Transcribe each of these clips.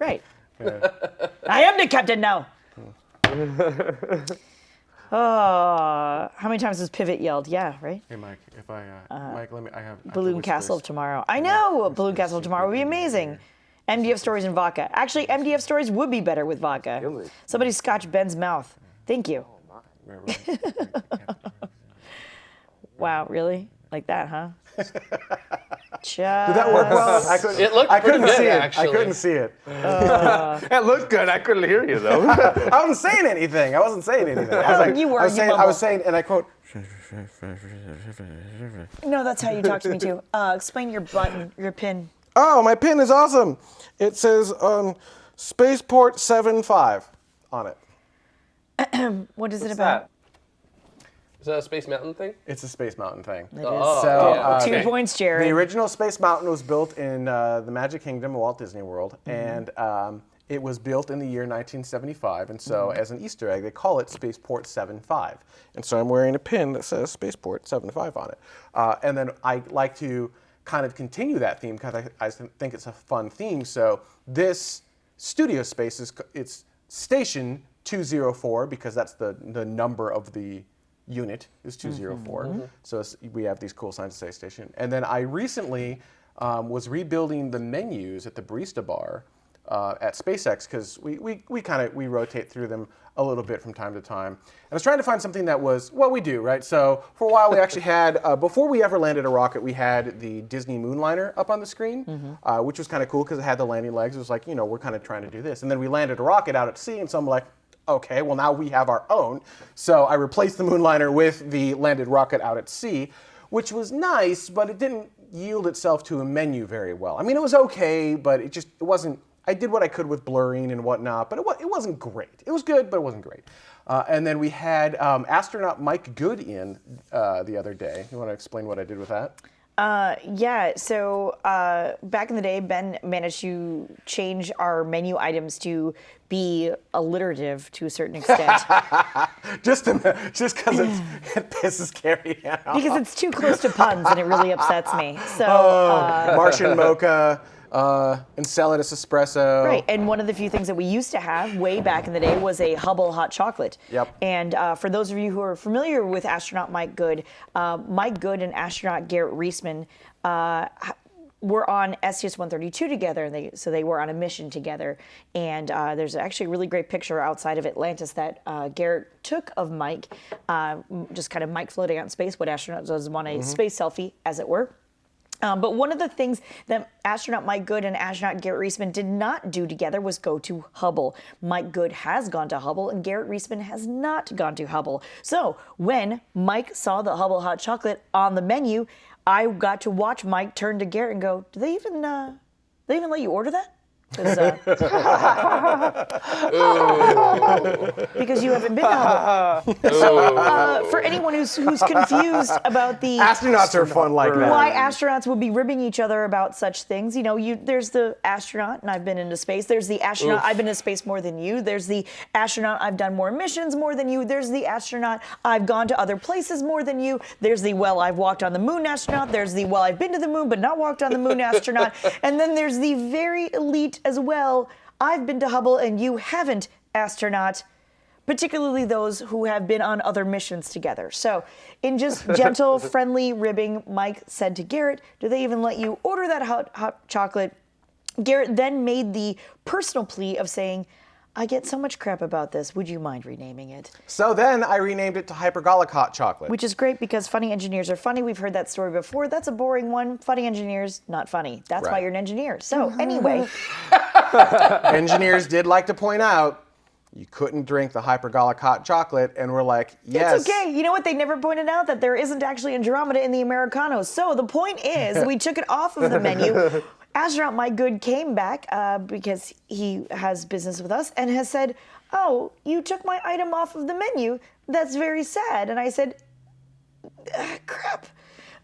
Right. Yeah. I am the captain now. Oh, how many times has Pivot yelled? Yeah, right? Hey, Mike, if Mike, let me, I have... Balloon Castle of Tomorrow. I know! Balloon Castle of Tomorrow would be amazing. MDF stories and vodka. Actually, MDF stories would be better with vodka. Really? Somebody scotch Ben's mouth. Thank you. Wow, really? Like that, huh? Did that work well? It couldn't see it. I couldn't see it. It looked good. I couldn't hear you though. I wasn't saying anything. I was like, You were, you I was saying, and I quote, No, that's how you talk to me too. Explain your button, your pin. oh, my pin is awesome. It says Spaceport 75 on it. What is it What's about? that? Is that a Space Mountain thing? It's a Space Mountain thing. It is. So, yeah. 2 points, Jared. The original Space Mountain was built in the Magic Kingdom of Walt Disney World, and it was built in the year 1975, and so as an Easter egg, they call it Spaceport 75. And so I'm wearing a pin that says Spaceport 75 on it. And then I like to kind of continue that theme because I think it's a fun theme. So this studio space it's Station 204 because that's the number of the unit is 204. So we have these cool signs that say station. And then I recently was rebuilding the menus at the barista bar at SpaceX because we rotate through them a little bit from time to time. And I was trying to find something that was what we do, right? So for a while we actually had, before we ever landed a rocket, we had the Disney Moonliner up on the screen, which was kind of cool because it had the landing legs. It was like, we're kind of trying to do this. And then we landed a rocket out at sea, and so I'm like, okay, well now we have our own. So I replaced the Moonliner with the landed rocket out at sea, which was nice, but it didn't yield itself to a menu very well. I mean, it was okay, but it wasn't, I did what I could with blurring and whatnot, but it wasn't great. It was good, but it wasn't great. And then we had astronaut Mike Good in the other day. You want to explain what I did with that? Yeah, so back in the day, Ben managed to change our menu items to be alliterative to a certain extent. just because it pisses Carrie off. Because it's too close to puns and it really upsets me. So Martian mocha, Enceladus espresso. Right, and one of the few things that we used to have way back in the day was a Hubble hot chocolate. Yep. And for those of you who are familiar with astronaut Mike Good and astronaut Garrett Reisman were on STS-132 together, and so they were on a mission together. And there's actually a really great picture outside of Atlantis that Garrett took of Mike, just kind of Mike floating out in space, what astronaut does on a space selfie, as it were. But one of the things that astronaut Mike Good and astronaut Garrett Reisman did not do together was go to Hubble. Mike Good has gone to Hubble and Garrett Reisman has not gone to Hubble. So when Mike saw the Hubble hot chocolate on the menu, I got to watch Mike turn to Garrett and go, do they even let you order that? Because you haven't been to Hubble. So for anyone who's confused about the Astronauts are fun like that. why astronauts would be ribbing each other about such things, there's the astronaut, and I've been into space. There's the astronaut, I've been to space more than you. There's the astronaut, I've done more missions more than you. There's the astronaut, I've gone to other places more than you. There's the, well, I've walked on the moon astronaut. There's the, well, I've been to the moon but not walked on the moon astronaut. And then there's the very elite as well, I've been to Hubble and you haven't, astronaut, particularly those who have been on other missions together. So in just gentle, friendly ribbing, Mike said to Garrett, do they even let you order that hot chocolate? Garrett then made the personal plea of saying, I get so much crap about this. Would you mind renaming it? So then I renamed it to Hypergolic Hot Chocolate. Which is great because funny engineers are funny. We've heard that story before. That's a boring one. Funny engineers, not funny. That's why Right. you're an engineer. So anyway. Engineers did like to point out you couldn't drink the Hypergolic Hot Chocolate, and we're like, yes. It's okay. You know what? They never pointed out that there isn't actually Andromeda in the Americanos. So the point is, we took it off of the menu. Astronaut Mike Good came back because he has business with us and has said, oh, you took my item off of the menu. That's very sad. And I said, crap.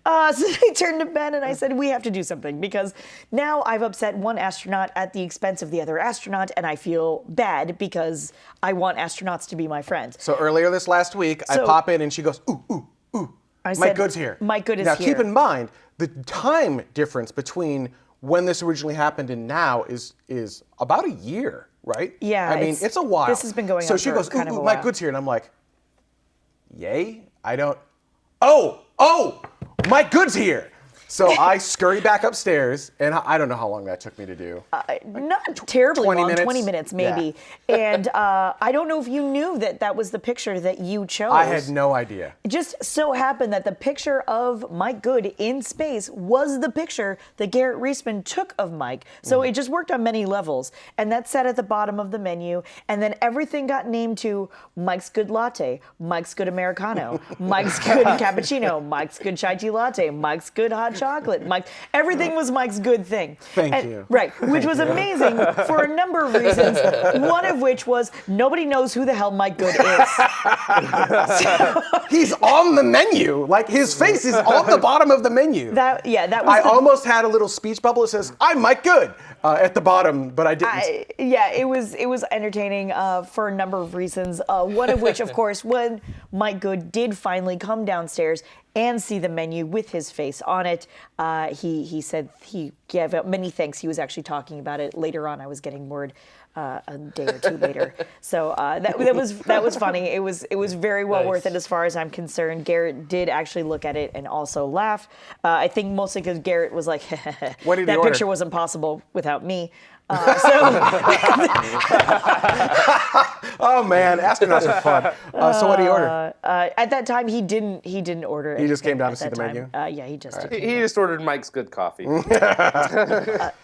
So I turned to Ben and I said, we have to do something because now I've upset one astronaut at the expense of the other astronaut, and I feel bad because I want astronauts to be my friends. So earlier this last week, I pop in and she goes, ooh, ooh, ooh. I Mike said, Good's here. Mike Good is now, here. keep in mind, the time difference between when this originally happened and now is about a year, right? Yeah, I mean, it's a while. this has been going so on she for goes, kind of a Mike while. Good's here. And I'm like, yay? I don't, oh, Mike Good's here. So I scurry back upstairs, and I don't know how long that took me to do. Not terribly 20 long, minutes? 20 minutes maybe. And I don't know if you knew that was the picture that you chose. I had no idea. It just so happened that the picture of Mike Good in space was the picture that Garrett Reisman took of Mike. So it just worked on many levels. And that sat at the bottom of the menu. And then everything got named to Mike's Good Latte, Mike's Good Americano, Mike's Good Cappuccino, Mike's Good Chai Tea Latte, Mike's Good Hot Chocolate. Everything was Mike's good thing. Thank you. Right, which was amazing for a number of reasons. One of which was nobody knows who the hell Mike Good is. He's on the menu. Like, his face is on the bottom of the menu. That was. I almost had a little speech bubble that says, I'm Mike Good, at the bottom, but I didn't. It was entertaining for a number of reasons. One of which, of course, when Mike Good did finally come downstairs and see the menu with his face on it, he said he gave out many thanks. He was actually talking about it later on. I was getting word a day or two later. So that was funny. It was very well worth it as far as I'm concerned. Garrett did actually look at it and also laugh. I think mostly because Garrett was like, What did he that order? picture wasn't possible without me. Oh man, astronauts are fun. So what did he order? At that time, he didn't order. He just came down to anything see at the that menu? time. Yeah, he just did. He just ordered Mike's Good Coffee.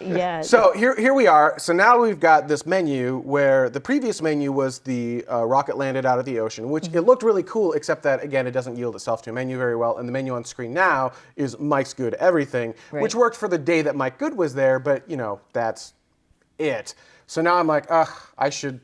Yeah. So here we are. So now we've got this menu where the previous menu was the rocket landed out of the ocean, which it looked really cool, except that, again, it doesn't yield itself to a menu very well. And the menu on screen now is Mike's Good Everything, which worked for the day that Mike Good was there, but, that's it. So now I'm like, I should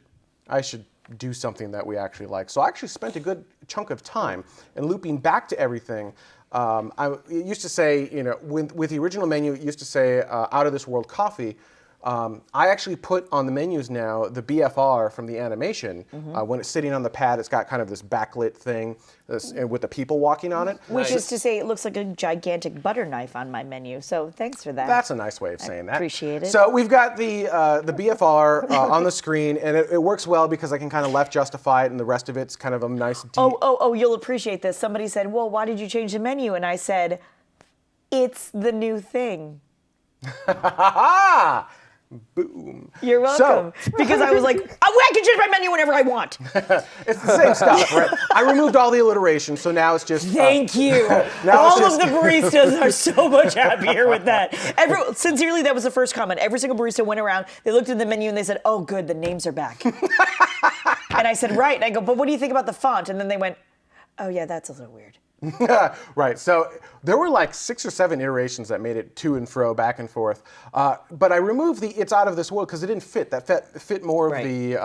do something that we actually like. So I actually spent a good chunk of time in looping back to everything. It used to say, with the original menu, it used to say out of this world coffee. I actually put on the menus now the BFR from the animation. When it's sitting on the pad, it's got kind of this backlit thing with the people walking on it. Which is to say, it looks like a gigantic butter knife on my menu. So thanks for that. That's a nice way of saying that. Appreciate it. So we've got the BFR on the screen, and it works well because I can kind of left justify it, and the rest of it's kind of a nice. Oh, you'll appreciate this. Somebody said, well, why did you change the menu? And I said, it's the new thing. Boom. You're welcome. Because I was like, I can change my menu whenever I want. It's the same stuff, right? I removed all the alliteration, so now it's just. Thank you. Now All it's of the baristas are so much happier with that. Sincerely, that was the first comment. Every single barista went around, they looked at the menu and they said, oh, good, the names are back. And I said, right. And I go, but what do you think about the font? And then they went, oh, yeah, that's a little weird. Right. So there were like 6 or 7 iterations that made it to and fro, back and forth. But I removed the "It's Out of This World" because it didn't fit. That fit more of the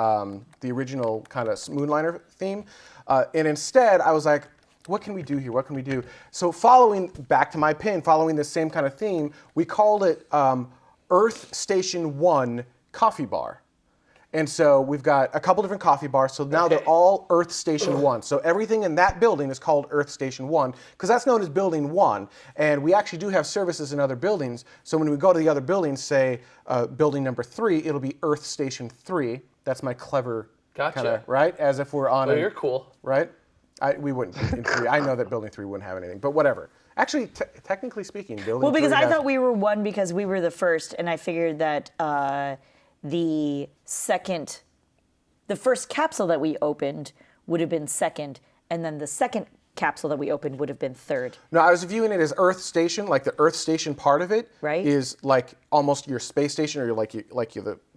original kind of Moonliner theme. And instead, I was like, what can we do here? What can we do? So following back to my pin, following this same kind of theme, we called it Earth Station 1 Coffee Bar. And so we've got a couple different coffee bars. So now they're all Earth Station 1. So everything in that building is called Earth Station 1 because that's known as Building 1. And we actually do have services in other buildings. So when we go to the other buildings, say building number 3, it'll be Earth Station 3. That's my clever Gotcha. kind of, right? As if we're on Oh, you're cool. Right? We wouldn't in 3. I know that Building 3 wouldn't have anything, but whatever. Actually, technically speaking, Building 3 Well, because I has- thought we were 1 because we were the first, and I figured that the first capsule that we opened would have been 2nd, and then the second capsule that we opened would have been 3rd. No, I was viewing it as Earth Station, like the Earth Station part of it is like almost your space station, or the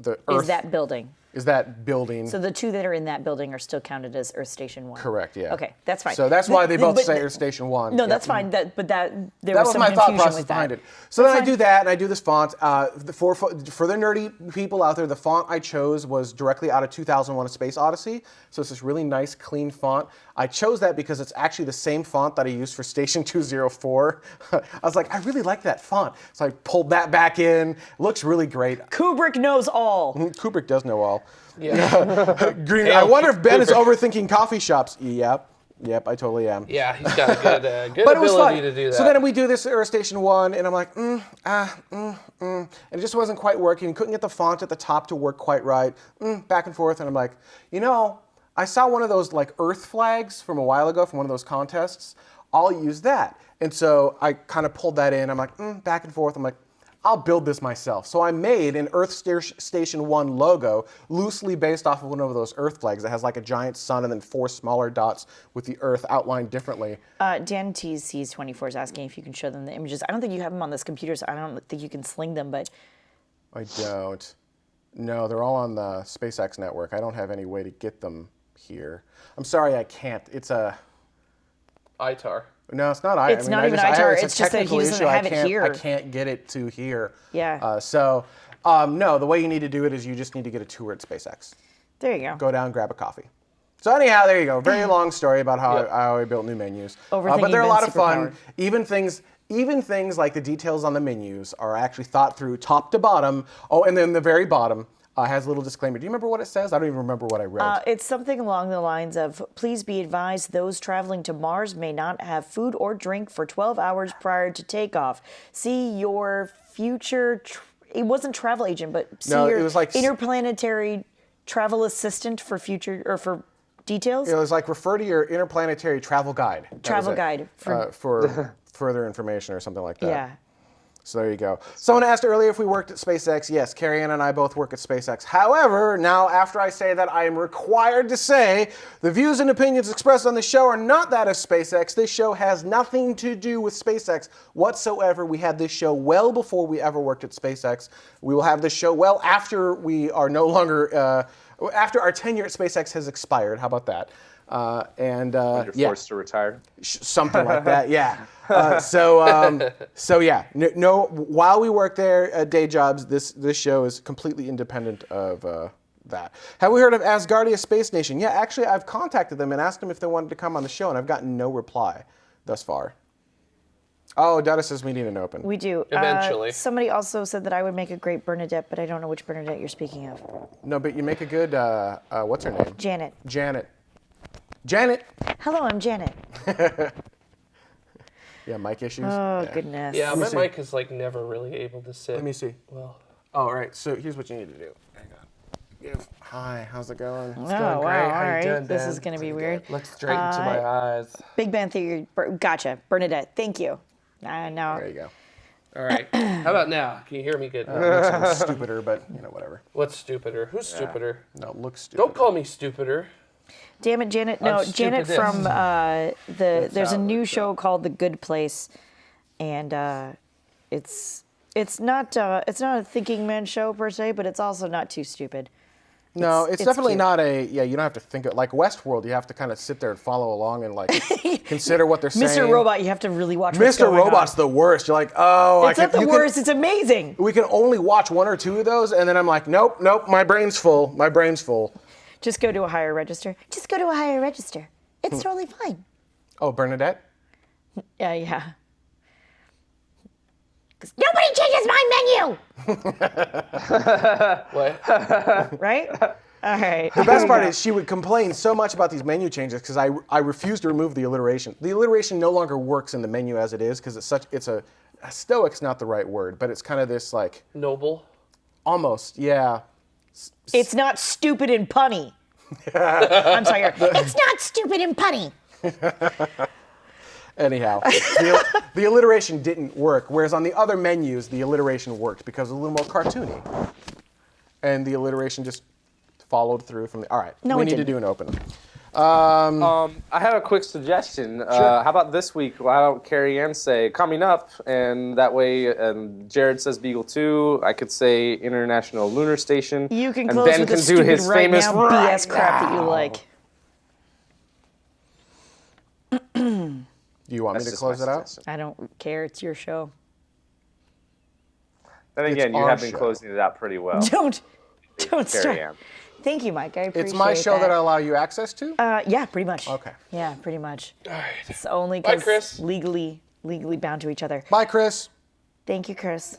Earth. Is that building? Is that building? So the 2 that are in that building are still counted as Earth Station 1. Correct. Yeah. Okay, that's fine. So that's why they both But- say Earth Station 1. No, Yep. that's fine. There That was was some my thought confusion process with that. behind it. So then I fine. do that, and I do this font. For the nerdy people out there, the font I chose was directly out of 2001: A Space Odyssey. So it's this really nice, clean font. I chose that because it's actually the same font that I used for Station 204. I was like, I really like that font. So I pulled that back in. It looks really great. Kubrick knows all. Kubrick does know all. Yeah. Green. I wonder if Ben is overthinking coffee shops. Yep. Yep, I totally am. Yeah, he's got a good But it was ability fun. to do that. So then we do this Earth Station 1, and I'm like, and it just wasn't quite working. Couldn't get the font at the top to work quite right. Back and forth, and I'm like, I saw one of those like Earth flags from a while ago from one of those contests. I'll use that. And so I kind of pulled that in. I'm like, back and forth. I'm like, I'll build this myself. So I made an Earth Station 1 logo loosely based off of one of those Earth flags that has like a giant sun and then 4 smaller dots with the Earth outlined differently. Dan TC's24 is asking if you can show them the images. I don't think you have them on this computer, so I don't think you can sling them, but... I don't. No, they're all on the SpaceX network. I don't have any way to get them here. I'm sorry, I can't. It's a... ITAR. No, it's not. It's not even ITAR. It's just that he technical doesn't issue. have it here. I can't get it to here. Yeah. No, the way you need to do it is you just need to get a tour at SpaceX. There you go. Go down, grab a coffee. So anyhow, there you go. Very long story about how I built new menus. Overthinking But they're a lot of superpowered. fun. Even things like the details on the menus are actually thought through top to bottom. Oh, and then the very bottom has a little disclaimer. Do you remember what it says? I don't even remember what I read. It's something along the lines of, please be advised those traveling to Mars may not have food or drink for 12 hours prior to takeoff. See your future, it wasn't travel agent, but see No, your it was like interplanetary travel assistant for future, or for details. It was like refer to your interplanetary travel guide. That Travel was it. guide. For further information or something like that. Yeah. So there you go. Someone asked earlier if we worked at SpaceX. Yes, Carrie Ann and I both work at SpaceX. However, now after I say that, I am required to say the views and opinions expressed on this show are not that of SpaceX. This show has nothing to do with SpaceX whatsoever. We had this show well before we ever worked at SpaceX. We will have this show well after we are no longer, after our tenure at SpaceX has expired. How about that? When you're forced to retire. Something like that, yeah. So yeah, no. While we work there at day jobs, this show is completely independent of that. Have we heard of Asgardia Space Nation? Yeah, actually, I've contacted them and asked them if they wanted to come on the show, and I've gotten no reply thus far. Oh, Data says we need an open. We do. Eventually. Somebody also said that I would make a great Bernadette, but I don't know which Bernadette you're speaking of. No, but you make a good. What's her name? Janet. Janet. Hello, I'm Janet. Yeah, mic issues. Oh, Yeah. goodness. Yeah, my see. mic is like never really able to sit. Let me see. Well, Oh, all right. So here's what you need to do. Hang on. Hi. How's it going? Oh, going wow. great. All How you right. doing, This Ben? is going to be weird. look straight into my eyes. Big Bang Theory. Gotcha. Bernadette. Thank you. No. There you go. All right. How about now? Can you hear me good? Looks a little stupider, but whatever. What's stupider? Who's stupider? No, it looks stupid. Don't call me stupider. Damn it, Janet. No, I'm Janet stupidest. from there's a how it new works show called The Good Place, and it's not a thinking man show per se, but it's also not too stupid. No, it's it's definitely cute. not a. Yeah, you don't have to think of like Westworld. You have to kind of sit there and follow along and like consider what they're saying. Mr. Robot, you have to really watch what's Mr. going Robot's on. the worst. You're like, oh, It's not the worst. It's amazing. We can only watch 1 or 2 of those, and then I'm like, nope, my brain's full. My brain's full. Just go to a higher register. Just go to a higher register. It's totally fine. Oh, Bernadette. Yeah. 'Cause nobody changes my menu, What? right? All right. The best part is she would complain so much about these menu changes because I refuse to remove the alliteration. The alliteration no longer works in the menu as it is because it's a stoic's not the right word, but it's kind of this like Noble. almost, yeah. It's not stupid and punny. I'm sorry. It's not stupid and punny. Anyhow, the alliteration didn't work, whereas on the other menus, the alliteration worked because it was a little more cartoony. And the alliteration just followed through from the. All right, No, we it need to didn't. do an open. I have a quick suggestion. How about this week? Why don't Carrie Ann say coming up, and that way, Jared says Beagle 2. I could say International Lunar Station. You can and close Ben with the can do stupid his right famous now right BS crap that you now. like. Do you want That's me to just close my it out? suggestion. I don't care. It's your show. Then again, It's you our have been show. closing it out pretty well. Don't Carrie start. Ann. Thank you, Mike. I appreciate It's my show that I allow you access to? Yeah, pretty much. Okay. Yeah, pretty much. All right. It's only Bye, because Chris. legally bound to each other. Bye, Chris. Thank you, Chris.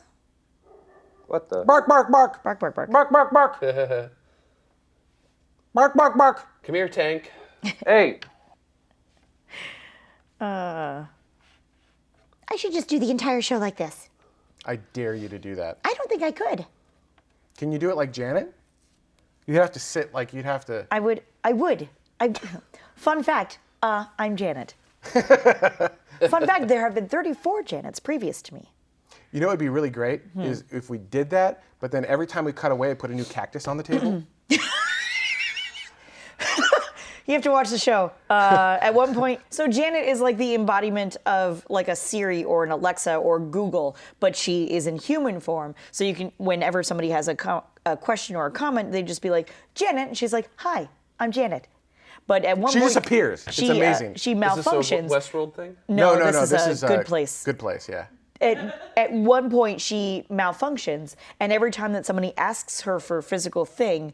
What the? Bark, bark, bark. Bark, bark, bark. Bark, bark, bark. Bark, bark, bark. Come here, Tank. Uh, Hey. I should just do the entire show like this. I dare you to do that. I don't think I could. Can you do it like Janet? You'd have to sit like you'd have to. I would. Fun fact, I'm Janet. Fun fact, there have been 34 Janets previous to me. You know what would be really great is if we did that, but then every time we cut away, put a new cactus on the table. You have to watch the show. At one point, so Janet is like the embodiment of like a Siri or an Alexa or Google, but she is in human form. So you can, whenever somebody has a question or a comment, they just be like, Janet, and she's like, hi, I'm Janet. But at one She point, just appears. It's amazing. She Is this a malfunctions. Westworld thing? No, this is a good place. Good place, yeah. At one point, she malfunctions, and every time that somebody asks her for a physical thing,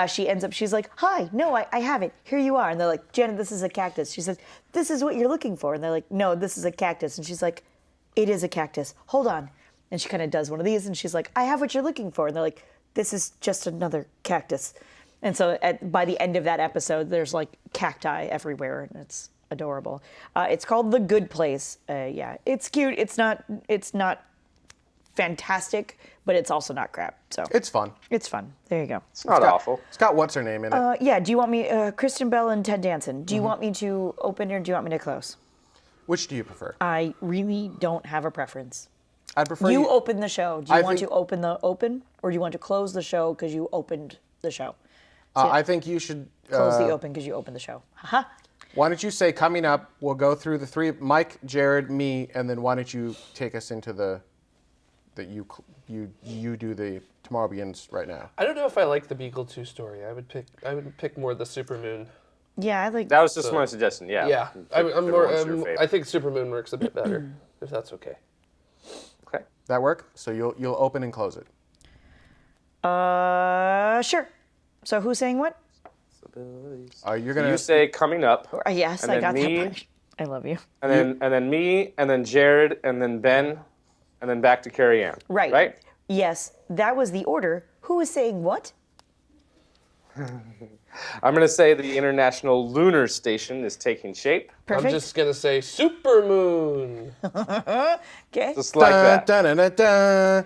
she's like, hi, no, I have it. Here you are. And they're like, Janet, this is a cactus. She says, this is what you're looking for. And they're like, no, this is a cactus. And she's like, it is a cactus. Hold on. And she kind of does one of these, and she's like, I have what you're looking for. And they're like, this is just another cactus. And so by the end of that episode, there's like cacti everywhere, and it's adorable. It's called The Good Place. Yeah, it's cute. It's not fantastic, but it's also not crap. So It's fun. it's fun. There you go. It's not awful. It's got what's her name in it. Yeah. Do you want me, Kristen Bell and Ted Danson? Do you want me to open or do you want me to close? Which do you prefer? I really don't have a preference. I'd prefer You open the show. Do you I want think- to open the open, or do you want to close the show because you opened the show? I think you should. Close the open because you opened the show. Haha. Why don't you say coming up? We'll go through the three: Mike, Jared, me, and then why don't you take us into the you do the Tomorrow Begins right now. I don't know if I like the Beagle 2 story. I would pick more the Supermoon. Yeah, I like. That was just my suggestion. Yeah. Yeah, I'm Pick more. one's your favorite. I think Supermoon works a bit better, if that's okay. Okay. That work? So you'll open and close it. Sure. So who's saying what? You're gonna. You say coming up, Yes, And I then got me. that part. I love you. and then me, and then Jared, and then Ben, and then back to Carrie Ann. Right. Right. Yes, that was the order. Who is saying what? I'm gonna say the International Lunar Station is taking shape, Perfect. I'm just gonna say Supermoon. Okay. just like that. Dun, dun, dun, dun.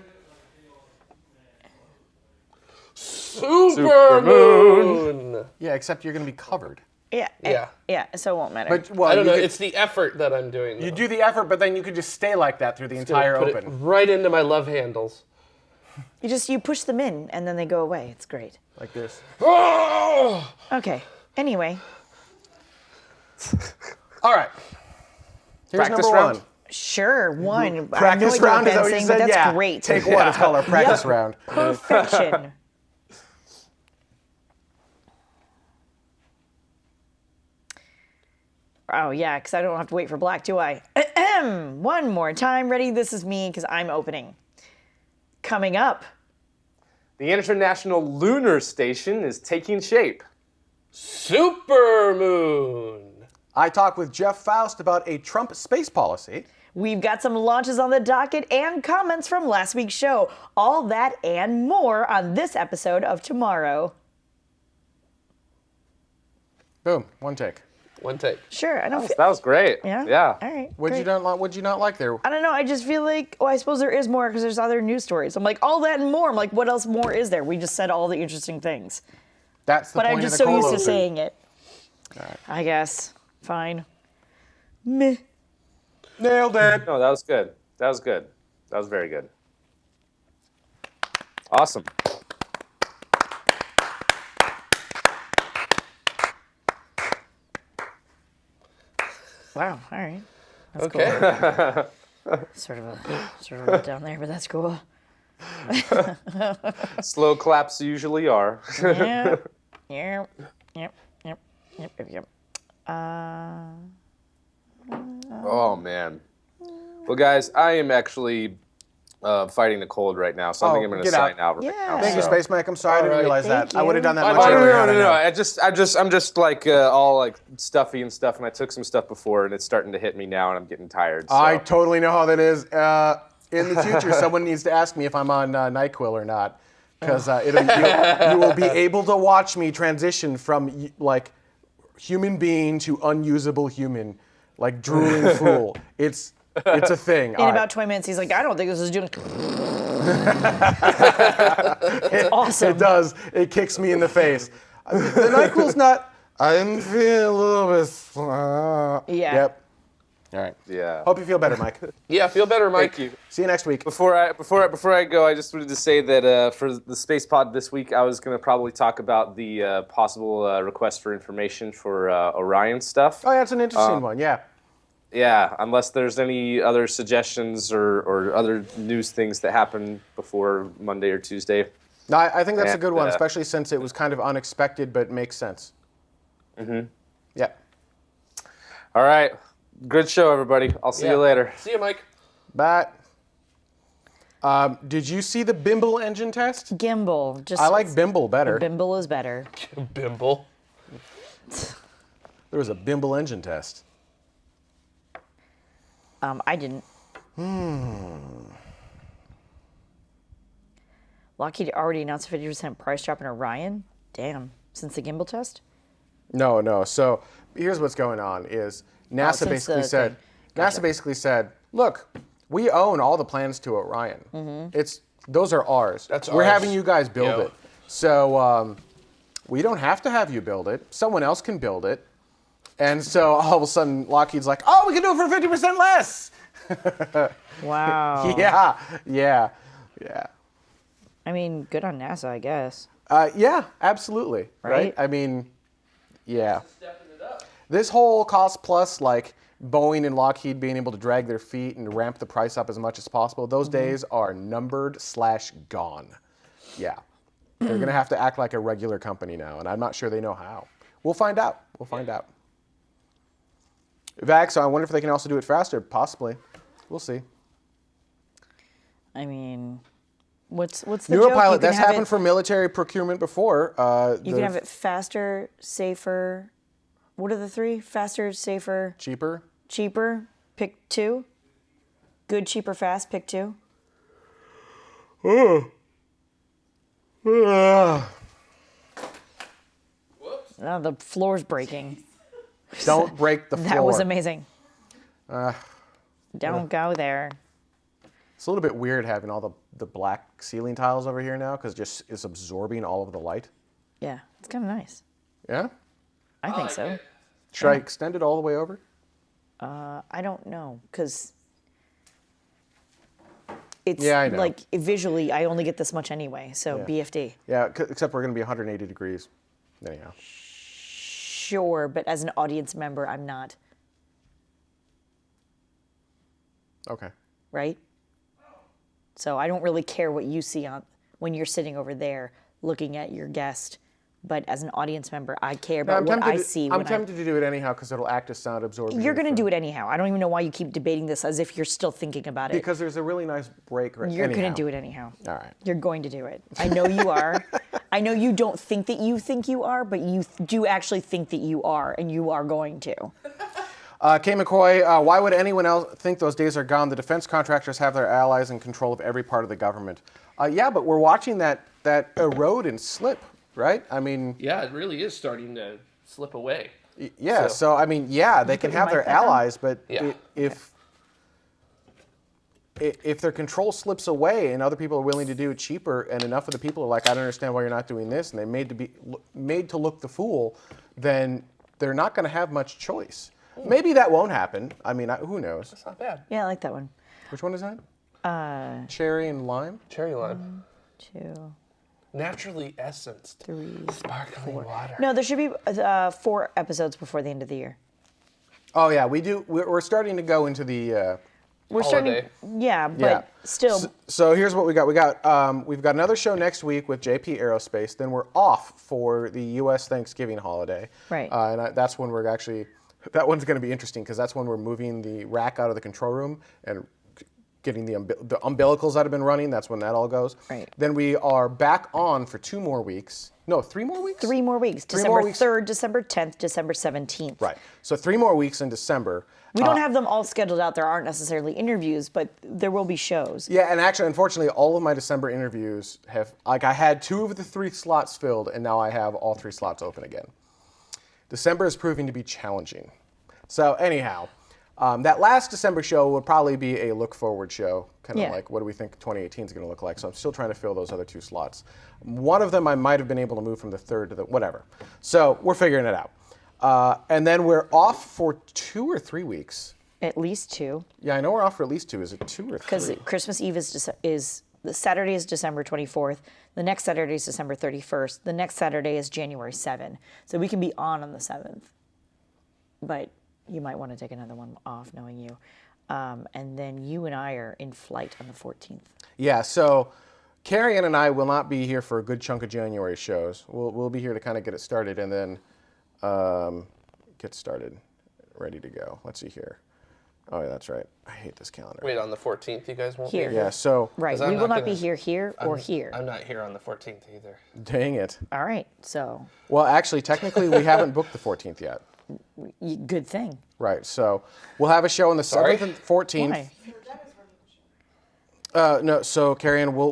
Supermoon. Yeah, except you're gonna be covered. Yeah. Yeah. Yeah. So it won't matter. But well, I don't know. could- It's the effort that I'm doing. you though. do the effort, but then you could just stay like that through the entire Put open. it right into my love handles. you push them in and then they go away. It's great. Like this. Oh! Okay. Anyway, All right. Here's Practice number round? one. sure. One. I have no Practice idea round what is that Ben's what you saying, said? but that's Yeah. great. Take one. It's called our practice round. Perfection. Oh, yeah, because I don't have to wait for black, do I? One more time. Ready? This is me because I'm opening. Coming up. The International Lunar Station is taking shape. Supermoon. I talked with Jeff Faust about a Trump space policy. We've got some launches on the docket and comments from last week's show. All that and more on this episode of Tomorrow. Boom. One take. One take. Sure, I don't feel... That was great. Yeah? Yeah. All right, What'd you great. not like? What'd you not like there? I don't know, I just feel like, I suppose there is more because there's other news stories. I'm like, all that and more. I'm like, what else more is there? We just said all the interesting things. That's the But point I'm of just the so used cold to open. saying it. I guess. Fine. Meh. Nailed it. No, that was good. That was good. That was very good. Awesome. Wow, all right. That's Okay. cool. Sort of a bit down there, but that's cool. Slow claps usually are. Yep. Yep. Yep. Oh man. Well, guys, I am actually fighting a cold right now, so I think I'm going to get out. sign out right Yeah. now. Thank you, so. Space Mike. I'm sorry I didn't All right. realize Thank that. I would have you. done that Oh, much no, earlier. no, on, no, I no. know. I'm just like all like stuffy and stuff, and I took some stuff before, and it's starting to hit me now, and I'm getting tired. So. I totally know how that is. In the future, someone needs to ask me if I'm on NyQuil or not, because you will be able to watch me transition from like human being to unusable human like drooling fool. It's a thing. In about 20 minutes, he's like, I don't think this is doing. Awesome. It does. It kicks me in the face. The NyQuil's not. I'm feeling a little bit. Yeah. Yep. All right. Yeah. Hope you feel better, Mike. Yeah, feel better, Mike. Thank you. See you next week. Before I go, I just wanted to say that for the Space Pod this week, I was going to probably talk about the possible request for information for Orion stuff. Oh, yeah, it's an interesting one. Yeah. Yeah, unless there's any other suggestions or other news things that happen before Monday or Tuesday. No, I think that's a And, good one, especially since it was kind of unexpected, but makes sense. Mm-hmm. Yeah. All right. Good show, everybody. I'll see you later. See you, Mike. But did you see the Bimble engine test? Gimbal. Just I like Bimble better. Bimble is better. Bimble. There was a Bimble engine test. I didn't. Lockheed already announced a 50% price drop in Orion. Damn. Since the gimbal test? No. So here's what's going on: is NASA since basically the said, thing. Gotcha. NASA basically said, look, we own all the plans to Orion. Those are ours. That's We're ours. having you guys build Yo. it. So we don't have to have you build it. Someone else can build it. And so all of a sudden, Lockheed's like, oh, we can do it for 50% less. Wow. Yeah. I mean, good on NASA, I guess. Yeah, absolutely. Right? I mean, yeah. This whole cost plus, like Boeing and Lockheed being able to drag their feet and ramp the price up as much as possible, those days are numbered/gone. Yeah. They're going to have to act like a regular company now, and I'm not sure they know how. We'll find out. Vax, I wonder if they can also do it faster. Possibly. We'll see. I mean, what's the joke? Neuropilot, You can that's have happened it- for military procurement before. You can have it faster, safer. What are the three? Faster, safer, cheaper. cheaper. Pick two. Good, cheaper, fast. Pick two. Oh, the floor's breaking. Don't break the floor. That was amazing. Don't go there. It's a little bit weird having all the black ceiling tiles over here now because just it's absorbing all of the light. Yeah, it's kind of nice. Yeah? I think so. Should I extend it all the way over? I don't know, because it's Yeah, I know. like visually, I only get this much anyway. So Yeah. BFD. Yeah, except we're going to be 180 degrees. Anyhow. Sure, but as an audience member, I'm not, Okay. right? So I don't really care what you see on when you're sitting over there looking at your guest. But as an audience member, I care about what I see. I'm tempted to do it anyhow because it'll act as sound absorbing. You're going to do it anyhow. I don't even know why you keep debating this as if you're still thinking about it. Because there's a really nice break right You're going to do it anyhow. All right. You're going to do it. I know you are. I know you don't think that you are, but you do actually think that you are, and you are going to. Kay McCoy, why would anyone else think those days are gone? The defense contractors have their allies in control of every part of the government. Yeah, but we're watching that erode and slip, right? I mean, Yeah, it really is starting to slip away. yeah. So I mean, yeah, they can put your have their mic back on? allies, but Yeah. if their control slips away and other people are willing to do it cheaper, and enough of the people are like, I don't understand why you're not doing this, and they're made to look the fool, then they're not going to have much choice. Maybe that won't happen. I mean, who knows? It's not bad. Yeah, I like that one. Which one is that? Cherry and lime. Cherry lime. 2, Naturally essenced. 3. Sparkling water. No, there should be 4 episodes before the end of the year. Oh yeah, we do. We're starting to go into the. We're Holiday. starting. Yeah, but Yeah. still. So here's what we got. We've got another show next week with JP Aerospace. Then we're off for the U.S. Thanksgiving holiday. Right. That's when we're actually. That one's going to be interesting because that's when we're moving the rack out of the control room and getting the umbilicals that have been running. That's when that all goes. Right. Then we are back on for 2 more weeks. No, 3 more weeks. 3 more weeks. Three December more weeks. 3rd, December 10th, December 17th. Right. So 3 more weeks in December. We don't have them all scheduled out. There aren't necessarily interviews, but there will be shows. Yeah, and actually, unfortunately, all of my December interviews have, like, I had 2 of the 3 slots filled, and now I have all 3 slots open again. December is proving to be challenging. So anyhow, That last December show would probably be a look forward show, kind of Yeah. like what do we think 2018 is going to look like. So I'm still trying to fill those other 2 slots. One of them I might have been able to move from the 3rd to the whatever. So we're figuring it out. And then we're off for 2 or 3 weeks. At least 2. Yeah, I know we're off for at least 2. Is it 2 or 3? Because Christmas Eve is the Saturday is December 24th. The next Saturday is December 31st. The next Saturday is January 7th. So we can be on the 7th. But you might want to take another one off, knowing you. And then you and I are in flight on the 14th. Yeah, so Carrie Ann and I will not be here for a good chunk of January shows. We'll be here to kind of get it started and then get started, ready to go. Let's see here. Oh, yeah, that's right. I hate this calendar. Wait, on the 14th, you guys won't Here. be here? Yeah, so Right. 'Cause I'm We will not not be gonna- here, or here. I'm not here on the 14th either. dang it. All right. So, Well, actually, technically, we haven't booked the 14th yet. good thing. Right, so we'll have a show on the 7th and 14th. Why? No, so Carrie Ann, we'll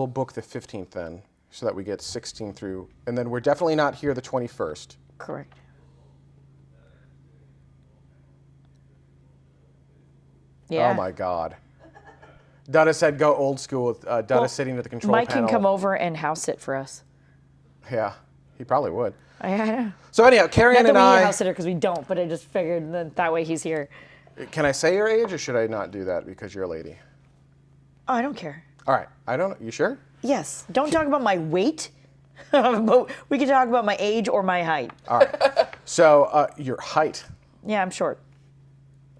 book the 15th then, so that we get 16 through, and then we're definitely not here the 21st. Correct. Yeah. Oh my God. Donna said go old school with Donna sitting at the control Mike panel. can come over and house sit for us. Yeah, he probably would. I know. So anyhow, Carrie Not Ann that and we need a I, house sitter because we don't, but I just figured that way he's here. can I say your age or should I not do that because you're a lady? Oh, I don't care. All right, I don't, you sure? Yes. Don't talk about my weight. But we can talk about my age or my height. All right. So your height, Yeah, I'm short.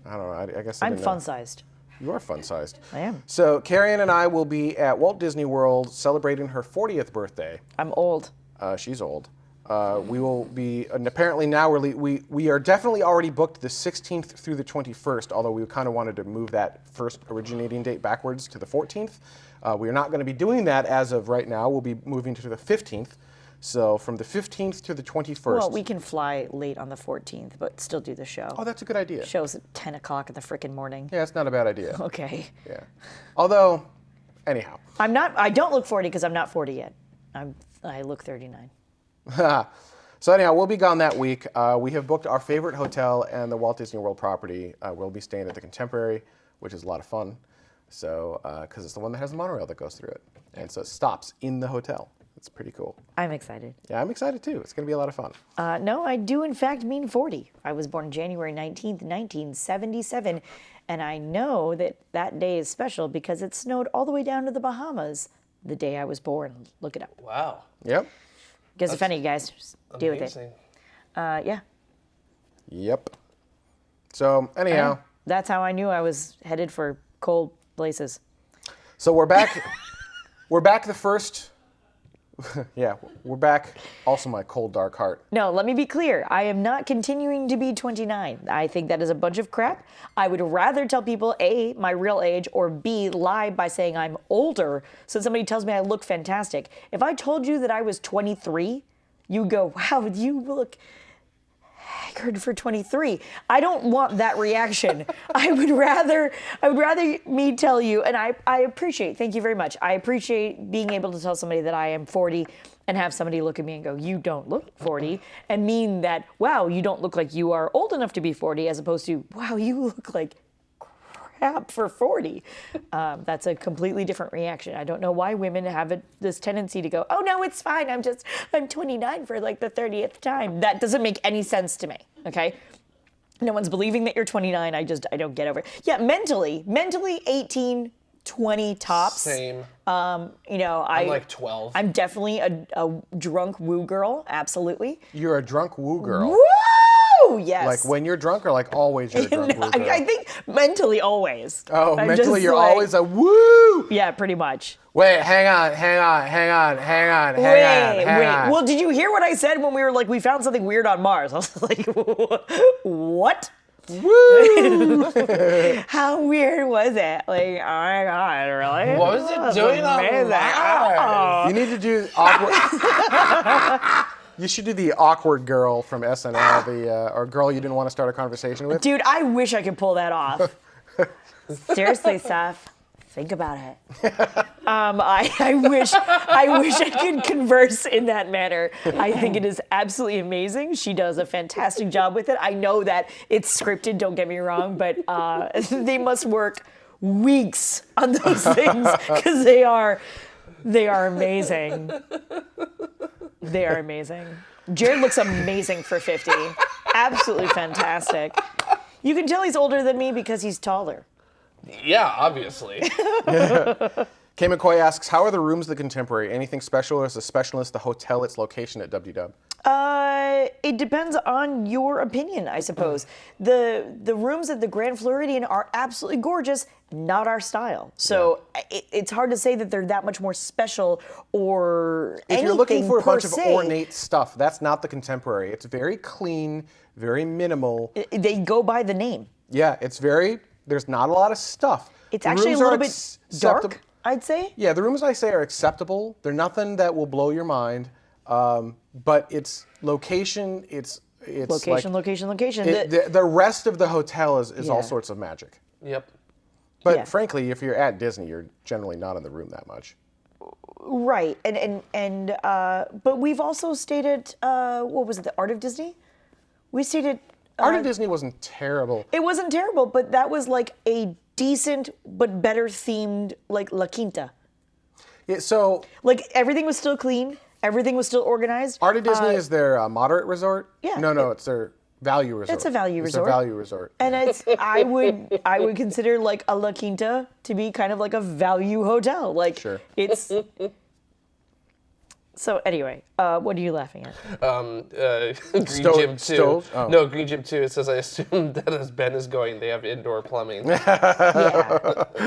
I don't know, I guess I I'm didn't know. fun-sized. You are fun-sized. I am. So Carrie Ann and I will be at Walt Disney World celebrating her 40th birthday. I'm old. She's old. We will be, and apparently now we are definitely already booked the 16th through the 21st, although we kind of wanted to move that first originating date backwards to the 14th. We are not going to be doing that as of right now. We'll be moving to the 15th. So from the 15th to the 21st. Well, we can fly late on the 14th, but still do the show. Oh, that's a good idea. Show's at 10 o'clock in the frickin' morning. Yeah, it's not a bad idea. Okay. Yeah. Although, anyhow. I don't look 40 because I'm not 40 yet. I look 39. So anyhow, we'll be gone that week. We have booked our favorite hotel and the Walt Disney World property. We'll be staying at the Contemporary, which is a lot of fun. So, because it's the one that has the monorail that goes through it. And so it stops in the hotel. It's pretty cool. I'm excited. Yeah, I'm excited too. It's going to be a lot of fun. No, I do in fact mean 40. I was born January 19th, 1977, and I know that that day is special because it snowed all the way down to the Bahamas the day I was born. Look it up. Wow. Yep. Gives a funny, guys. Just deal with it. Amazing. Yeah. Yep. So anyhow, That's how I knew I was headed for cold places. so we're back. We're back the first. Yeah, we're back. Also, my cold, dark heart. No, let me be clear. I am not continuing to be 29. I think that is a bunch of crap. I would rather tell people, A, my real age, or B, lie by saying I'm older so somebody tells me I look fantastic. If I told you that I was 23, you'd go, wow, you look haggard for 23. I don't want that reaction. I would rather me tell you, and I appreciate, thank you very much. I appreciate being able to tell somebody that I am 40 and have somebody look at me and go, you don't look 40, and mean that, wow, you don't look like you are old enough to be 40, as opposed to, wow, you look like crap for 40. That's a completely different reaction. I don't know why women have this tendency to go, oh no, it's fine. I'm 29 for like the 30th time. That doesn't make any sense to me. Okay. No one's believing that you're 29. I don't get over it. Yeah. Mentally 18, 20 tops. Same. I'm like 12. I'm definitely a drunk woo girl. Absolutely. You're a drunk woo girl. Woo! Yes. Like when you're drunk, or like always you're a drunk woo girl? I think mentally always. Oh, I'm mentally just you're like- always a woo. Yeah, pretty much. Wait, hang on. Wait. Well, did you hear what I said when we were like, we found something weird on Mars? I was like, what? Woo! How weird was it? Like, oh my God, really? What was it doing on amazing. Mars? You need to do awkward. You should do the awkward girl from SNL, or girl you didn't want to start a conversation with. Dude, I wish I could pull that off. Seriously, Seth. think about it. I wish I could converse in that manner. I think it is absolutely amazing. She does a fantastic job with it. I know that it's scripted, don't get me wrong, but they must work weeks on those things because they are amazing. They are amazing. Jared looks amazing for 50. Absolutely fantastic. You can tell he's older than me because he's taller. Yeah, obviously. Kay McCoy asks, how are the rooms of the Contemporary? Anything special, or is the specialness the hotel, its location at WDW? It depends on your opinion, I suppose. The rooms at the Grand Floridian are absolutely gorgeous, not our style. So it's hard to say that they're that much more special or If you're looking for a bunch of se. ornate stuff, that's not the Contemporary. It's very clean, very minimal. They go by the name. Yeah, there's not a lot of stuff. It's The actually a rooms are little bit acceptable. dark, I'd say. Yeah, the rooms I say are acceptable. They're nothing that will blow your mind. But it's location, it's Location. the rest of the hotel is all Yeah. sorts of magic. Yep. But Yeah. frankly, if you're at Disney, you're generally not in the room that much. Right, but we've also stayed at what was it, the Art of Disney? We stayed at. Art of Disney wasn't terrible. It wasn't terrible, but that was like a decent but better themed like La Quinta. Yeah, so Like everything was still clean, everything was still organized. Art of Disney is their moderate resort. yeah, No, it's their value resort. It's a value resort. It's a value resort. And I would consider like a La Quinta to be kind of like a value hotel. Like Sure. it's. So anyway, what are you laughing at? Green Gym 2. Stoves? Oh. No, Green Gym 2. It says, I assume that as Ben is going, they have indoor plumbing.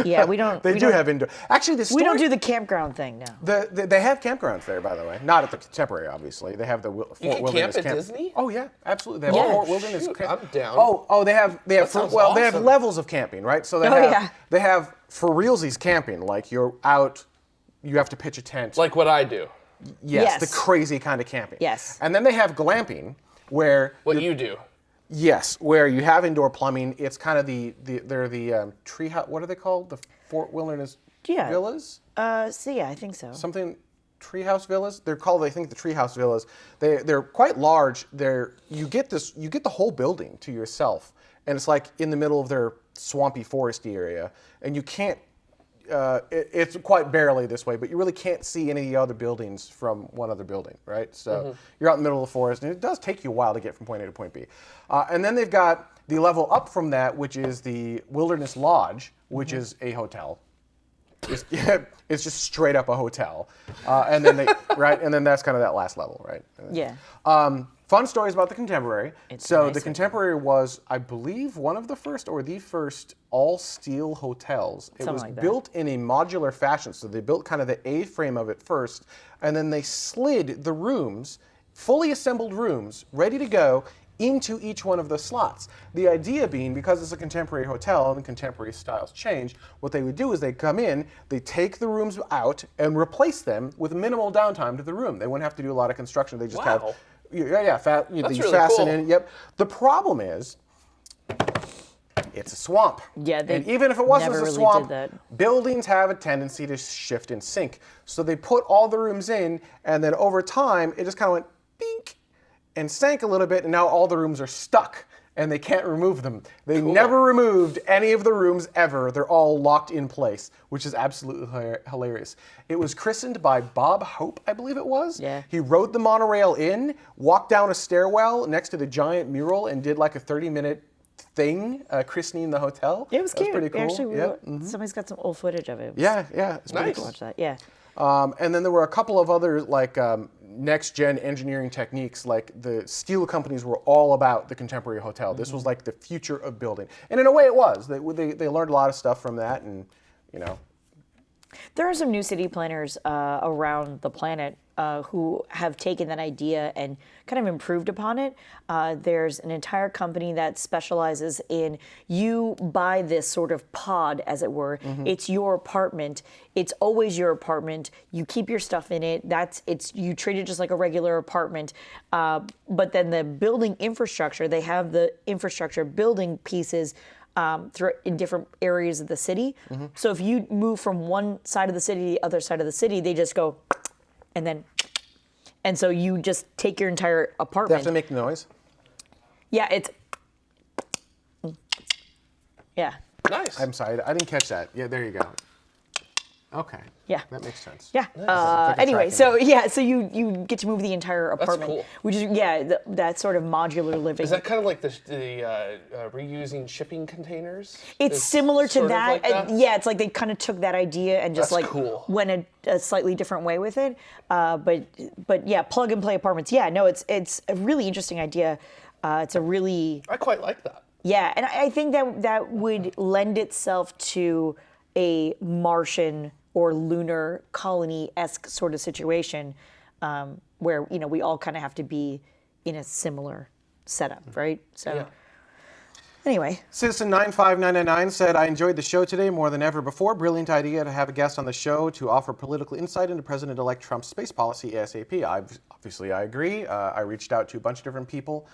Yeah, we don't. They we do don't, have indoor. Actually, the We don't story- do the campground thing now. They have campgrounds there, by the way. Not at the Contemporary, obviously. They have the Fort can Wilderness camp at Disney? Oh yeah, absolutely. They have Yeah. Fort Wilderness. Shoot, I'm down. Oh, they have sounds they have awesome. levels of camping, right? So they have for realsies camping, like you're out, you have to pitch a tent. Like what I do. Yes, the Yes. crazy kind of camping. Yes. And then they have glamping, where What you do. yes, where you have indoor plumbing. It's kind of they're the tree hut. What are they called? The Fort Wilderness Yeah. villas. So yeah, I think so. Something treehouse villas. They're called, I think, the treehouse villas. They're quite large. You get the whole building to yourself, and it's like in the middle of their swampy foresty area, and you can't. It's quite barely this way, but you really can't see any of the other buildings from one other building, right? So you're out in the middle of the forest, and it does take you a while to get from point A to point B. And then they've got the level up from that, which is the Wilderness Lodge, which is a hotel. It's just straight up a hotel, and then and then that's kind of that last level, right? Yeah. Fun stories about the Contemporary. It's So nice the Contemporary was, I believe, one of the first or the first all-steel hotels. It Something was like that. built in a modular fashion. So they built kind of the A-frame of it first, and then they slid the rooms, fully assembled rooms, ready to go, into each one of the slots. The idea being, because it's a Contemporary hotel and Contemporary styles change, what they would do is they'd come in, they'd take the rooms out and replace them with minimal downtime to the room. They wouldn't have to do a lot of construction. They just Wow. have, you That's really fasten cool. in. Yep. The problem is, it's a swamp. Yeah, they and even if it wasn't never a really swamp, did that. buildings have a tendency to shift and sink. So they put all the rooms in, and then over time, it just kind of went bink and sank a little bit, and now all the rooms are stuck, and they can't remove them. They never removed any of the rooms ever. They're all locked in place, which is absolutely hilarious. It was christened by Bob Hope, I believe it was. Yeah. He rode the monorail in, walked down a stairwell next to the giant mural, and did like a 30-minute thing christening the hotel. It was That cute. pretty cool. Actually, Yeah. somebody's got some old footage of it. It was- Yeah. It's pretty Nice. cool. Watch that. Yeah. And then there were a couple of other like next-gen engineering techniques. Like the steel companies were all about the Contemporary hotel. This was like the future of building, and in a way, it was. They learned a lot of stuff from that, and you know. There are some new city planners around the planet who have taken that idea and kind of improved upon it. There's an entire company that specializes in you buy this sort of pod, as it were. It's your apartment. It's always your apartment. You keep your stuff in it. You treat it just like a regular apartment. But then the building infrastructure, they have the infrastructure building pieces in different areas of the city. So if you move from one side of the city to the other side of the city, they just go, and so you just take your entire They apartment. have to make noise. Yeah, yeah. Nice. I'm sorry, I didn't catch that. Yeah, there you go. Okay. Yeah. That makes sense. Yeah. tracking Anyway, so you get to move the entire apartment, cool. which is that sort of modular living. Is that kind of like the reusing shipping containers? It's similar to sort of that. like that? Yeah, it's like they kind of took that idea and just That's like cool. went a slightly different way with it. But yeah, plug and play apartments. Yeah, no, it's a really interesting idea. It's a really I quite like that. yeah, and I think that would lend itself to a Martian or lunar colony-esque sort of situation, where we all kind of have to be in a similar setup, right? So. Yeah. Anyway, Citizen 95999 said, I enjoyed the show today more than ever before. Brilliant idea to have a guest on the show to offer political insight into President-elect Trump's space policy ASAP. Obviously, I agree. I reached out to a bunch of different people.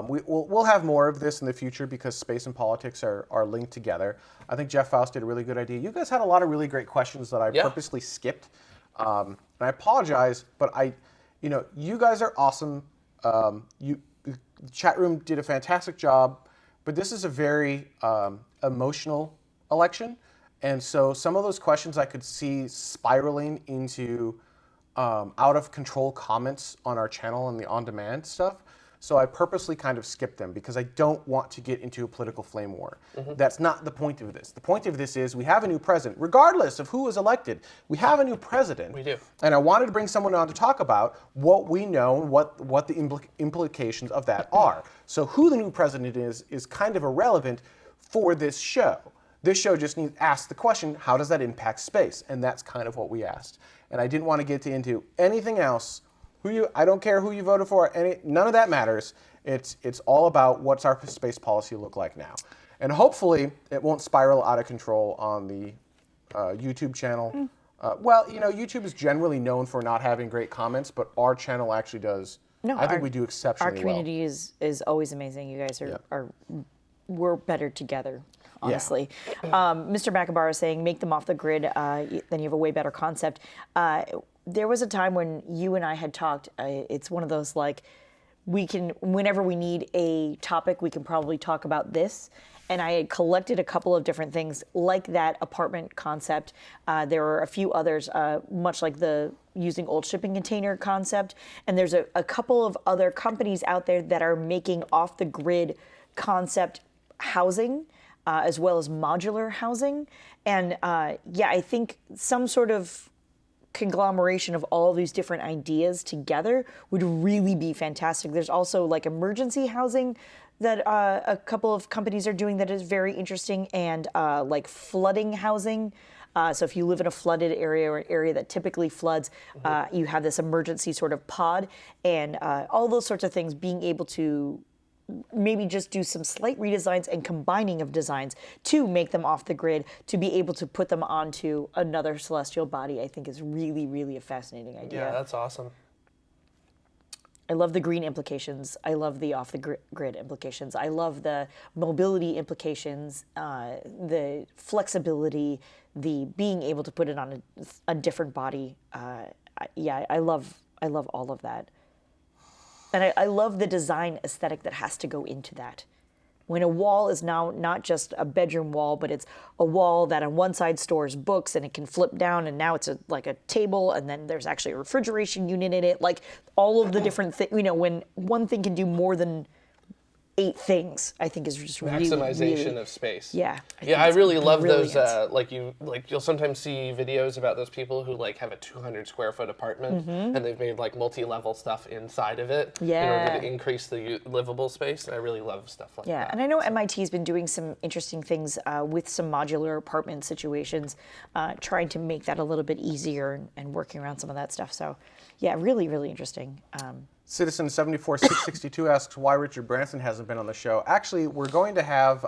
We'll have more of this in the future because space and politics are linked together. I think Jeff Faust did a really good idea. You guys had a lot of really great questions that I purposely skipped. And I apologize, but you guys are awesome. The chat room did a fantastic job. But this is a very emotional election. And so some of those questions I could see spiraling into out of control comments on our channel and the on-demand stuff. So I purposely kind of skipped them because I don't want to get into a political flame war. That's not the point of this. The point of this is we have a new president. Regardless of who is elected, we have a new president. We do. And I wanted to bring someone on to talk about what we know and what the implications of that are. So who the new president is kind of irrelevant for this show. This show just needs to ask the question, how does that impact space? And that's kind of what we asked. And I didn't want to get into anything else. I don't care who you voted for. None of that matters. It's all about what's our space policy look like now. And hopefully it won't spiral out of control on the YouTube channel. YouTube is generally known for not having great comments, but our channel actually does. No, I think we do exceptionally our community is always amazing. You guys we're better together, honestly. Mr. Macabara is saying, make them off the grid, then you have a way better concept. There was a time when you and I had talked, it's one of those like, whenever we need a topic, we can probably talk about this. And I had collected a couple of different things like that apartment concept. There were a few others, much like the using old shipping container concept. And there's a couple of other companies out there that are making off the grid concept housing, as well as modular housing. And I think some sort of conglomeration of all these different ideas together would really be fantastic. There's also like emergency housing that a couple of companies are doing that is very interesting, and like flooding housing. So if you live in a flooded area or an area that typically floods, you have this emergency sort of pod, and all those sorts of things, being able to maybe just do some slight redesigns and combining of designs to make them off the grid, to be able to put them onto another celestial body, I think is really, really a fascinating idea. Yeah, that's awesome. I love the green implications. I love the off the grid implications. I love the mobility implications, the flexibility, the being able to put it on a different body. I love all of that. And I love the design aesthetic that has to go into that. When a wall is now not just a bedroom wall, but it's a wall that on one side stores books and it can flip down, and now it's like a table, and then there's actually a refrigeration unit in it. Like all of the different things, when one thing can do more than 8 things, I think is just Maximization really, of space. Yeah. I really love brilliant. those. You'll sometimes see videos about those people who have a 200 square foot apartment and they've made multi-level stuff inside of it in order to increase the livable space. And I really love stuff like that. Yeah, and I know MIT's been doing some interesting things with some modular apartment situations, trying to make that a little bit easier and working around some of that stuff. So, yeah, really, really interesting. Citizen 74662 asks why Richard Branson hasn't been on the show. Actually, we're going to have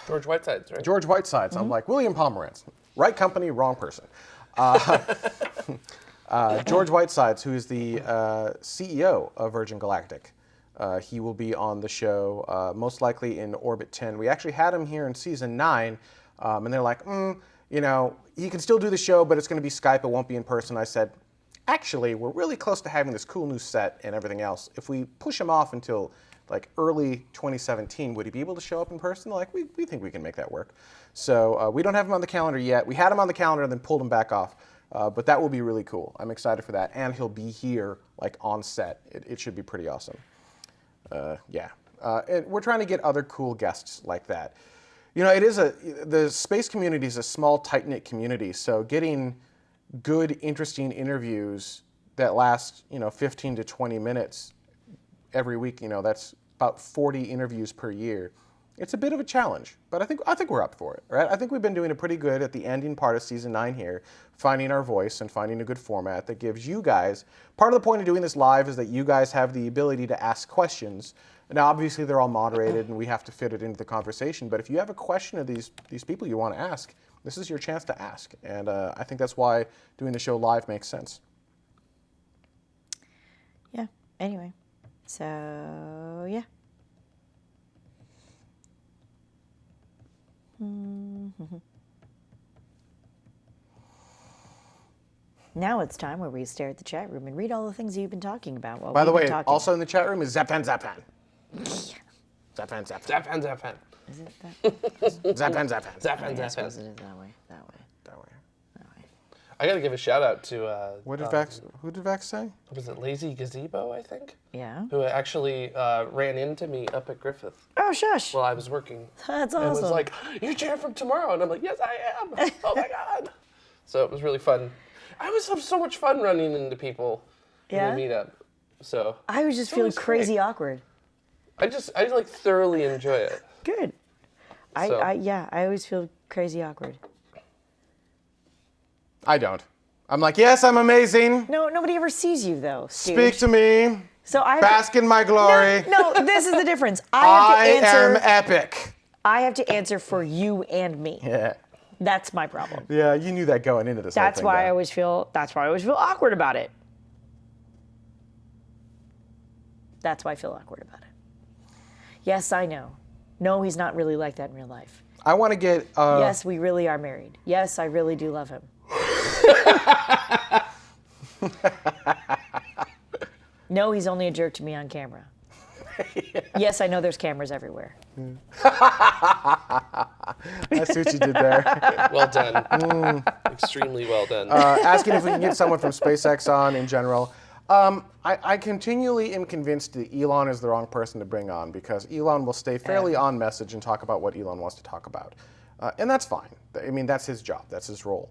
George Whitesides, right? George Whitesides. I'm like, William Pomerantz. Right company, wrong person. George Whitesides, who is the CEO of Virgin Galactic. He will be on the show, most likely in Orbit 10. We actually had him here in Season 9, and they're like, he can still do the show, but it's going to be Skype, it won't be in person. I said, actually, we're really close to having this cool new set and everything else. If we push him off until like early 2017, would he be able to show up in person? Like, we think we can make that work. So we don't have him on the calendar yet. We had him on the calendar and then pulled him back off. But that will be really cool. I'm excited for that. And he'll be here, like, on set. It should be pretty awesome. And we're trying to get other cool guests like that. The space community is a small, tight-knit community. So getting good, interesting interviews that last, 15 to 20 minutes every week, that's about 40 interviews per year. It's a bit of a challenge, but I think we're up for it, right? I think we've been doing it pretty good at the ending part of Season 9 here, finding our voice and finding a good format that gives you guys, part of the point of doing this live is that you guys have the ability to ask questions. Now, obviously, they're all moderated and we have to fit it into the conversation, but if you have a question of these people you want to ask, this is your chance to ask. And I think that's why doing the show live makes sense. Yeah, anyway, so yeah. Now it's time where we stare at the chat room and read all the things you've been talking about while By the we've way, been talking. also in the chat room is Zapan Zapan. Zapan Zapan. Zapan, Zapan. Is it that? Zapan Zapan. Zapan, I suppose Zapan. it is that way. That way. I got to give a shout out to, Who did Vax say? was it Lazy Gazebo, I think? Yeah. Who actually ran into me up at Griffith Oh, shush. while I was working. That's And awesome. was like, "You're Jan from tomorrow," and I'm like, "Yes, I am." Oh my god! So it was really fun. I always have so much fun running into people Yeah? in the meetup. So I was just feeling always crazy great. awkward. I like thoroughly enjoy it. Good. So- I always feel crazy awkward. I don't. I'm like, yes, I'm amazing. No, nobody ever sees you though. Speak to me. So I Bask in my glory. No, this is the difference. I have to am answer. epic. I have to answer for you and me. Yeah. That's my problem. Yeah, you knew that going into this whole That's thing. why I though. always feel. That's why I always feel awkward about it. That's why I feel awkward about it. Yes, I know. No, he's not really like that in real life. I want to get. Yes, we really are married. Yes, I really do love him. No, he's only a jerk to me on camera. Yes, I know there's cameras everywhere. I see what you did there. Well done. Extremely well done. Asking if we can get someone from SpaceX on in general. I continually am convinced that Elon is the wrong person to bring on because Elon will stay fairly on message and talk about what Elon wants to talk about. And that's fine. I mean, that's his job. That's his role.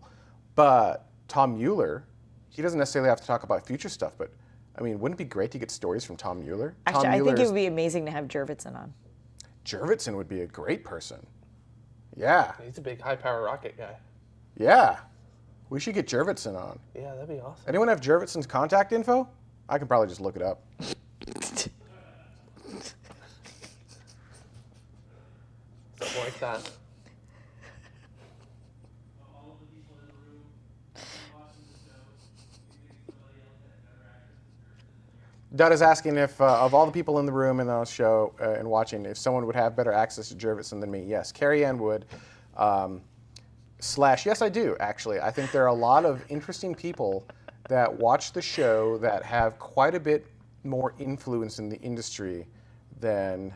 But Tom Mueller, he doesn't necessarily have to talk about future stuff, but I mean, wouldn't it be great to get stories from Tom Mueller? Actually, Tom I think Mueller it is- would be amazing to have Jurvetson on. Jurvetson would be a great person. Yeah, He's a big high power rocket guy. yeah. We should get Jurvetson on. Yeah, that'd be awesome. Anyone have Jurvetson's contact info? I can probably just look it up. Something like that. Dud is asking if, of all the people in the room and on the show and watching, if someone would have better access to Jurvetson than me. Yes, Carrie Ann would. Yes, I do, actually. I think there are a lot of interesting people that watch the show that have quite a bit more influence in the industry than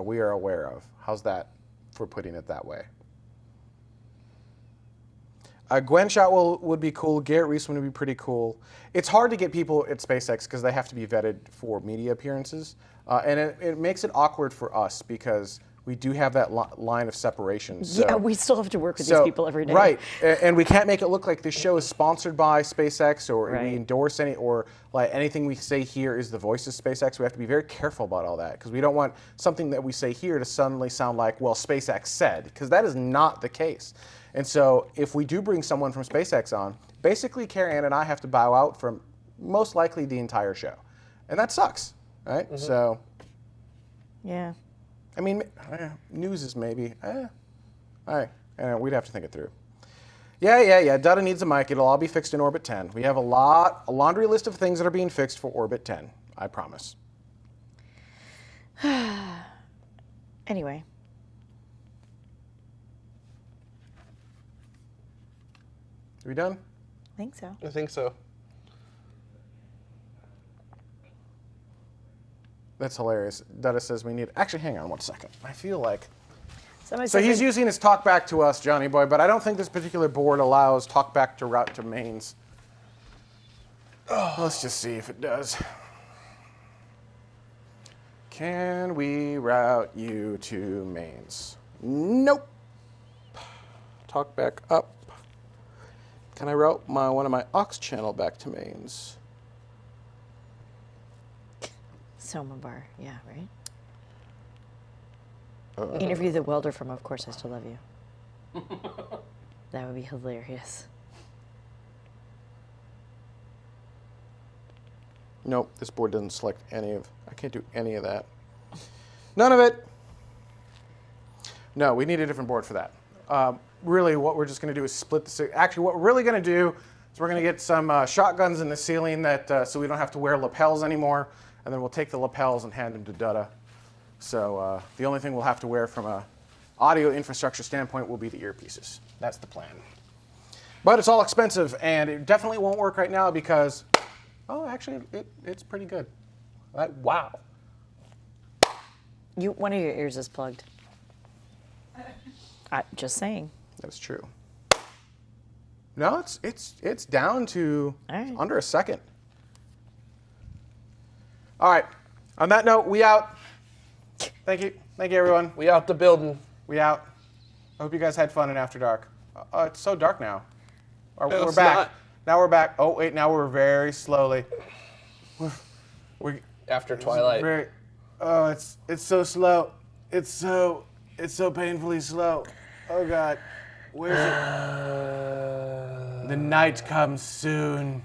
we are aware of. How's that for putting it that way? Gwen Shotwell would be cool. Garrett Reisman would be pretty cool. It's hard to get people at SpaceX because they have to be vetted for media appearances. And it makes it awkward for us because we do have that line of separation. So, Yeah, we still have to work with these people every day. Right, and we can't make it look like this show is sponsored by SpaceX or Right. we endorse any or like anything we say here is the voice of SpaceX. We have to be very careful about all that because we don't want something that we say here to suddenly sound like, well, SpaceX said, because that is not the case. And so if we do bring someone from SpaceX on, basically Carrie Ann and I have to bow out from most likely the entire show. And that sucks, right? Mm-hmm. So, Yeah. I mean, news is maybe, all right, we'd have to think it through. Yeah. Dutta needs a mic. It'll all be fixed in Orbit 10. We have a laundry list of things that are being fixed for Orbit 10. I promise. Anyway. Are we done? I think so. I think so. That's hilarious. Dutta says we need. Actually, hang on one second. I feel like. Somebody So said he's that- using his talkback to us, Johnny Boy, but I don't think this particular board allows talkback to route to mains. Let's just see if it does. Can we route you to mains? Nope. Talkback up. Can I route one of my aux channel back to mains? Soma Bar, yeah, right? Interview the welder from Of Course I Still Love You. That would be hilarious. Nope, this board doesn't select any of. I can't do any of that. None of it. No, we need a different board for that. Really, what we're just going to do is split the. Actually, what we're really going to do is we're going to get some shotguns in the ceiling that so we don't have to wear lapels anymore, and then we'll take the lapels and hand them to Dutta. So the only thing we'll have to wear from a audio infrastructure standpoint will be the earpieces. That's the plan. But it's all expensive, and it definitely won't work right now because. Oh, actually, it's pretty good. Wow. One of your ears is plugged. Just saying. That's true. No, it's down to under a second. All right. On that note, we out. Thank you. Thank you, everyone. We out the building. We out. I hope you guys had fun in After Dark. It's so dark now. We're it's back. not. Now we're back. Oh, wait, now we're very slowly. After Twilight. It's so slow. It's so painfully slow. Oh God, where's it? The night comes soon.